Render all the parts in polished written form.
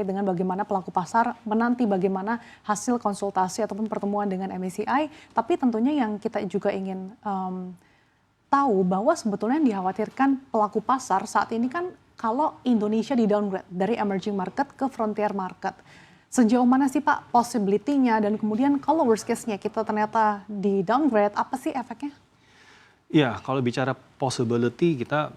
terkait dengan bagaimana pelaku pasar menanti bagaimana hasil konsultasi ataupun pertemuan dengan MSCI. Tapi tentunya yang kita juga ingin tahu bahwa sebetulnya yang dikhawatirkan pelaku pasar saat ini kan kalau Indonesia di downgrade dari emerging market ke frontier market. Sejauh mana sih Pak possibility-nya dan kemudian kalau worst case-nya kita ternyata di downgrade, apa sih efeknya? Ya, kalau bicara possibility kita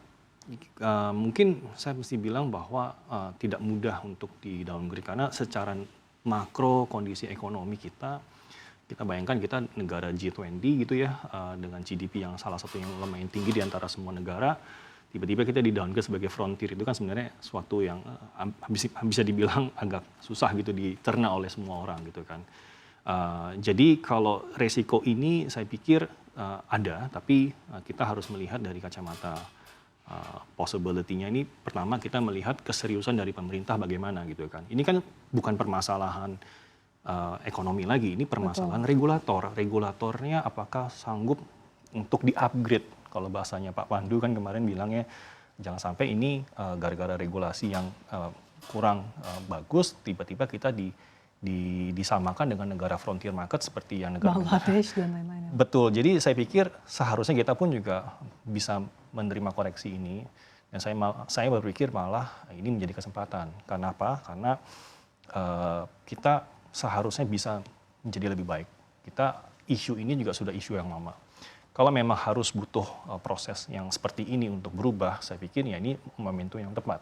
mungkin saya mesti bilang bahwa tidak mudah untuk di downgrade karena secara makro kondisi ekonomi kita bayangkan kita negara G20 gitu ya, dengan GDP yang salah satu yang lumayan tinggi di antara semua negara, tiba-tiba kita di downgrade sebagai frontier itu kan sebenarnya suatu yang bisa dibilang agak susah gitu dicerna oleh semua orang gitu kan. Jadi kalau resiko ini saya pikir ada, tapi kita harus melihat dari kacamata possibility-nya ini. Pertama kita melihat keseriusan dari pemerintah bagaimana gitu kan. Ini kan bukan permasalahan ekonomi lagi, ini permasalahan regulator. Regulatornya apakah sanggup untuk di-upgrade? Kalau bahasanya Pak Pandu kan kemarin bilangnya jangan sampai ini gara-gara regulasi yang kurang bagus, tiba-tiba kita disamakan dengan negara frontier market seperti yang negara Bangladesh dan lain-lain. Betul, jadi saya pikir seharusnya kita pun juga bisa menerima koreksi ini. Dan saya berpikir malah ini menjadi kesempatan. Karena apa? Karena kita seharusnya bisa menjadi lebih baik. Isu ini juga sudah isu yang lama. Kalau memang harus butuh proses yang seperti ini untuk berubah, saya pikir ya ini momentum yang tepat.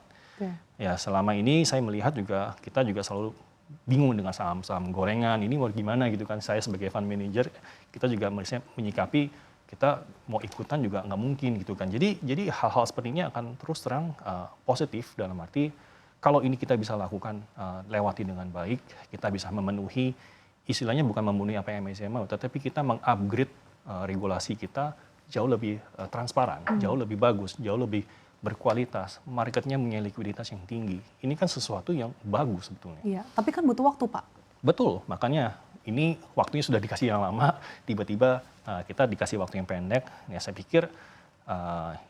Ya selama ini saya melihat juga kita juga selalu bingung dengan saham-saham gorengan, ini mau gimana gitu kan. Saya sebagai fund manager, kita juga menyikapi kita mau ikutan juga nggak mungkin gitu kan. Jadi hal-hal seperti ini akan terus terang positif dalam arti kalau ini kita bisa lakukan lewati dengan baik, kita bisa memenuhi, istilahnya bukan memenuhi apa yang MSCI mau, tetapi kita mengupgrade regulasi kita jauh lebih transparan, jauh lebih bagus, jauh lebih berkualitas, marketnya punya likuiditas yang tinggi. Ini kan sesuatu yang bagus sebetulnya. Iya, tapi kan butuh waktu Pak. Betul, makanya ini waktunya sudah dikasih yang lama, tiba-tiba kita dikasih waktu yang pendek. Ya saya pikir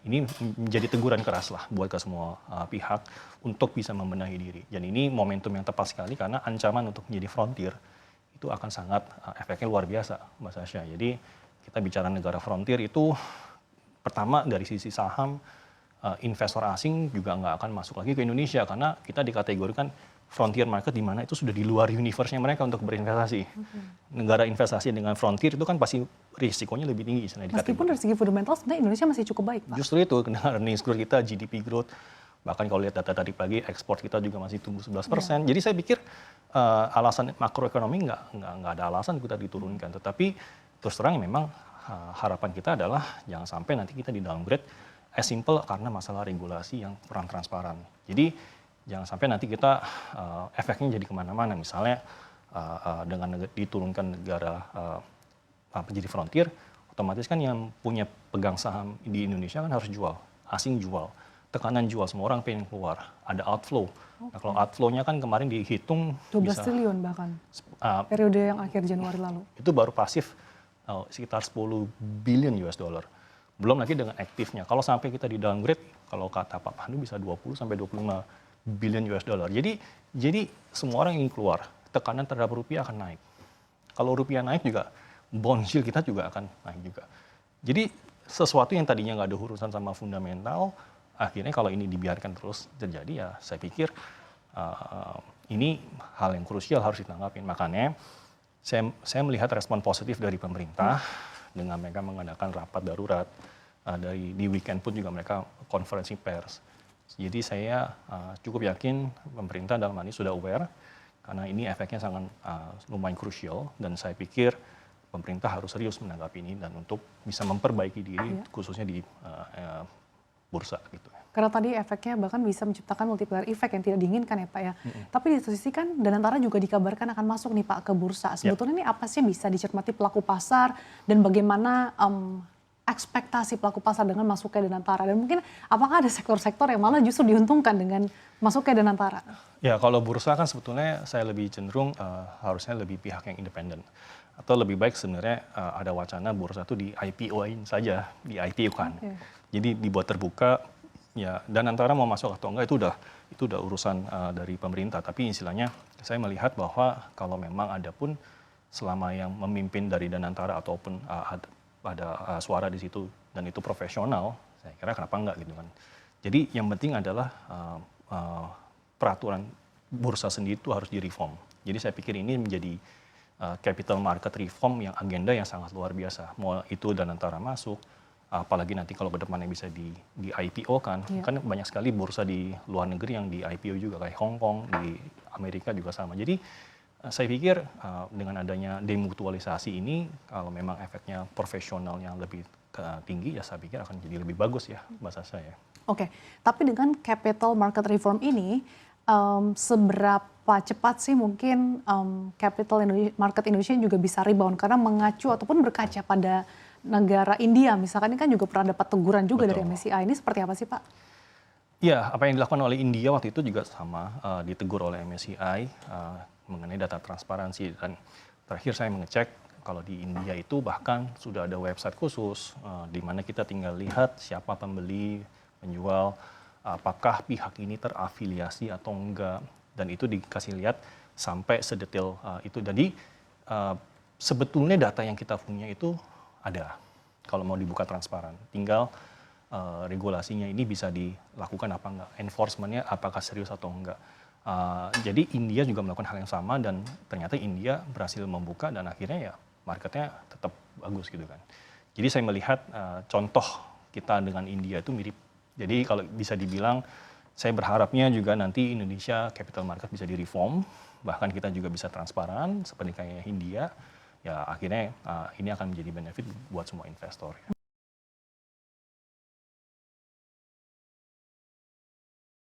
ini menjadi teguran keras lah buat ke semua pihak untuk bisa membenahi diri. Dan ini momentum yang tepat sekali karena ancaman untuk menjadi frontier itu akan sangat efeknya luar biasa, Mbak Sasha. Jadi kita bicara negara frontier itu pertama dari sisi saham, investor asing juga nggak akan masuk lagi ke Indonesia karena kita dikategorikan frontier market di mana itu sudah di luar universe-nya mereka untuk berinvestasi. Negara investasi dengan frontier itu kan pasti risikonya lebih tinggi. Meskipun dari segi fundamental sebenarnya Indonesia masih cukup baik, Pak. Justru itu, earnings growth kita, GDP growth, bahkan kalau lihat data tadi pagi, ekspor kita juga masih tumbuh 11%. Jadi saya pikir alasan makroekonomi nggak ada alasan kita diturunkan. Tetapi terus terang memang harapan kita adalah jangan sampai nanti kita di downgrade as simple karena masalah regulasi yang kurang transparan. Jadi jangan sampai nanti kita efeknya jadi kemana-mana. Misalnya dengan diturunkan negara jadi frontier, otomatis kan yang punya pegang saham di Indonesia kan harus jual, asing jual, tekanan jual, semua orang pengen keluar, ada outflow. Nah kalau outflow-nya kan kemarin dihitung 12 triliun bahkan, periode yang akhir Januari lalu. Itu baru pasif sekitar 10 billion US dollar. Belum lagi dengan aktifnya. Kalau sampai kita di downgrade, kalau kata Pak Pandu bisa 20 sampai 25 billion US dollar. Jadi semua orang ingin keluar, tekanan terhadap rupiah akan naik. Kalau rupiah naik juga, bond yield kita juga akan naik juga. Jadi sesuatu yang tadinya nggak ada urusan sama fundamental, akhirnya kalau ini dibiarkan terus terjadi ya saya pikir ini hal yang krusial harus ditanggapi. Makanya saya melihat respon positif dari pemerintah dengan mereka mengadakan rapat darurat, di weekend pun juga mereka konferensi pers. Jadi saya cukup yakin pemerintah dalam hal ini sudah aware karena ini efeknya sangat lumayan krusial dan saya pikir pemerintah harus serius menanggapi ini dan untuk bisa memperbaiki diri khususnya di bursa gitu. Karena tadi efeknya bahkan bisa menciptakan multiplier effect yang tidak diinginkan ya Pak ya. Tapi di satu sisi kan Danantara juga dikabarkan akan masuk nih Pak ke bursa. Sebetulnya ini apa sih yang bisa dicermati pelaku pasar dan bagaimana ekspektasi pelaku pasar dengan masuknya Danantara? Dan mungkin apakah ada sektor-sektor yang malah justru diuntungkan dengan masuknya Danantara? Ya kalau bursa kan sebetulnya saya lebih cenderung harusnya lebih pihak yang independen. Atau lebih baik sebenarnya ada wacana bursa itu di IPO-in saja, di IPO kan. Jadi dibuat terbuka, ya Danantara mau masuk atau enggak itu udah urusan dari pemerintah. Tapi istilahnya saya melihat bahwa kalau memang ada pun selama yang memimpin dari Danantara ataupun ada suara di situ dan itu profesional, saya kira kenapa enggak gitu kan. Jadi yang penting adalah peraturan bursa sendiri itu harus direform. Jadi saya pikir ini menjadi capital market reform yang agenda yang sangat luar biasa. Mau itu Danantara masuk, apalagi nanti kalau ke depannya bisa di IPO kan banyak sekali bursa di luar negeri yang di IPO juga kayak Hong Kong, di Amerika juga sama. Jadi saya pikir dengan adanya demutualisasi ini, kalau memang efeknya profesional yang lebih tinggi, ya saya pikir akan jadi lebih bagus ya bahasa saya. Oke, tapi dengan capital market reform ini, seberapa cepat sih mungkin market Indonesia juga bisa rebound? Karena mengacu ataupun berkaca pada negara India, misalkan ini kan juga pernah dapat teguran juga dari MSCI. Ini seperti apa sih Pak? Ya, apa yang dilakukan oleh India waktu itu juga sama, ditegur oleh MSCI mengenai data transparansi. Dan terakhir saya mengecek, kalau di India itu bahkan sudah ada website khusus di mana kita tinggal lihat siapa pembeli, penjual, apakah pihak ini terafiliasi atau enggak, dan itu dikasih lihat sampai sedetail itu. Jadi sebetulnya data yang kita punya itu ada, kalau mau dibuka transparan. Tinggal regulasinya ini bisa dilakukan apa enggak, enforcementnya apakah serius atau enggak. Jadi India juga melakukan hal yang sama dan ternyata India berhasil membuka dan akhirnya ya marketnya tetap bagus gitu kan. Jadi saya melihat contoh kita dengan India itu mirip. Jadi kalau bisa dibilang, saya berharapnya juga nanti Indonesia capital market bisa direform, bahkan kita juga bisa transparan seperti kayak India. Ya akhirnya ini akan menjadi benefit buat semua investor.